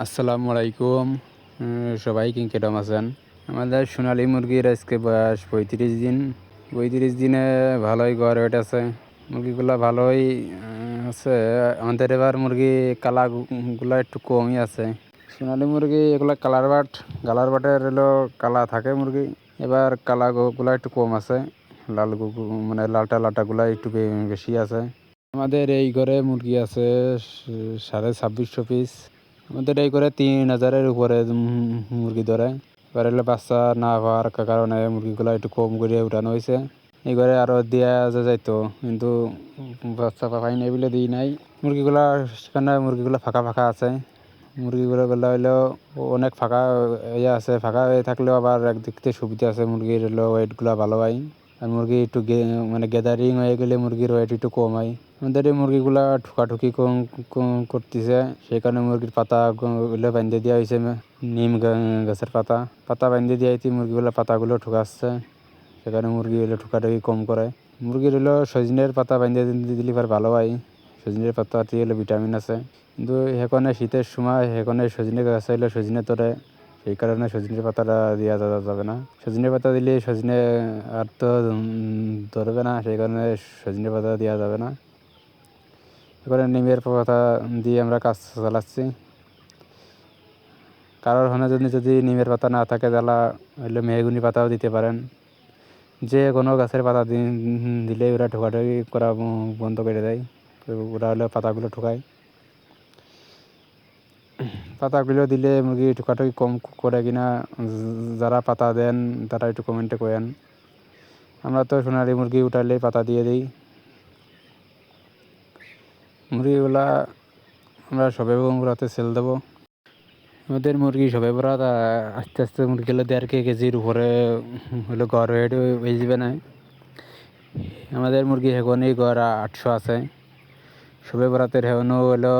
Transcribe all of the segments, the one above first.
আসসালামু আলাইকুম। সবাই কেমন আছেন? আমাদের সোনালী মুরগির আজকে বয়স 35 দিন। 35 দিনে ভালোই গড় ওয়েট আছে। মুরগিগুলা ভালোই আছে। আমাদের এবার মুরগি কালাগুলা একটু কমই আছে। সোনালী মুরগি এগুলা কালার বাটের হলো কালা থাকে মুরগি। এবার কালাগুলা একটু কম আছে। মানে লাটাগুলা একটু বেশি আছে। আমাদের এই ঘরে মুরগি আছে 2650 পিস। আমাদের এই করে 3000-এর উপরে মুরগি ধরে। এবার হলে বাচ্চা না হওয়ার কারণে মুরগিগুলো একটু কম করে উঠানো হয়েছে। এই ঘরে আরও দেওয়া যাইতো, কিন্তু বাচ্চা পাইনি বলে দিই নাই। সেখানে মুরগিগুলো ফাঁকা ফাঁকা আছে। মুরগিগুলো হইলেও অনেক ফাঁকা আছে। ফাঁকা হয়ে থাকলেও আবার একদিক থেকে সুবিধা আছে, মুরগির হলো ওয়েটগুলো ভালো হয়। আর মুরগি একটু মানে গ্যাদারিং হয়ে গেলে মুরগির ওয়েট একটু কম হয়। আমাদের এই মুরগিগুলা ঠুকাঠুকি করতেছে, সেই কারণে মুরগির পাতা গুলো বাঁধে দেওয়া হয়েছে। নিম গাছের পাতা বাঁধে দেওয়া হয়েছে। মুরগিগুলো পাতাগুলো ঠুকাচ্ছে, সেখানে মুরগি হলে ঠুকাঠুকি কম করে। মুরগির হলো সজনের পাতা বাঁধে দিলে ভালো হয়। সজনের পাতাতে হলো ভিটামিন আছে, কিন্তু সেখানে শীতের সময় সেখানে সজনে গাছ হইলে সজনে ধরে, সেই কারণে সজনের পাতাটা দেওয়া যাবে না। সজনে পাতা দিলে সজনে আর তো ধরবে না, সেই কারণে সজনে পাতা দেওয়া যাবে না। এবারে নিমের পাতা দিয়ে আমরা কাজ চালাচ্ছি। কারোর যদি নিমের পাতা না থাকে তাহলে হইলে মেহগুনি পাতাও দিতে পারেন। যে কোনো গাছের পাতা দিলে ওরা ঠোকাঠুকি করা বন্ধ করে দেয়। ওরা হলে পাতাগুলো ঠোকায়। পাতাগুলো দিলে মুরগি ঠোকাঠুকি কম করে কিনা যারা পাতা দেন তারা একটু কমেন্টে করেন। আমরা তো সোনালী মুরগি উঠালে পাতা দিয়ে দিই। মুরগিগুলা আমরা সবে বরাতে সেল দেবো। আমাদের মুরগি সবে বরাত আস্তে আস্তে মুরগিগুলো 1.5 কেজির উপরে হলো গড় ওয়েট হয়ে যাবে না। আমাদের মুরগি হেগনই গড় 800 আছে। সবে বরাতের হেগনও হলো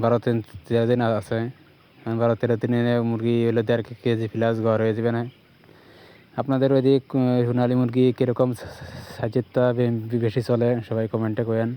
12-13 দিন আছে। 12-13 দিনে মুরগি হলো 1.5 কেজি প্লাস গড় হয়ে যাবে না। আপনাদের ওইদিক সোনালী মুরগি কীরকম সাইজেরটা বেশি চলে সবাই কমেন্টে করেন।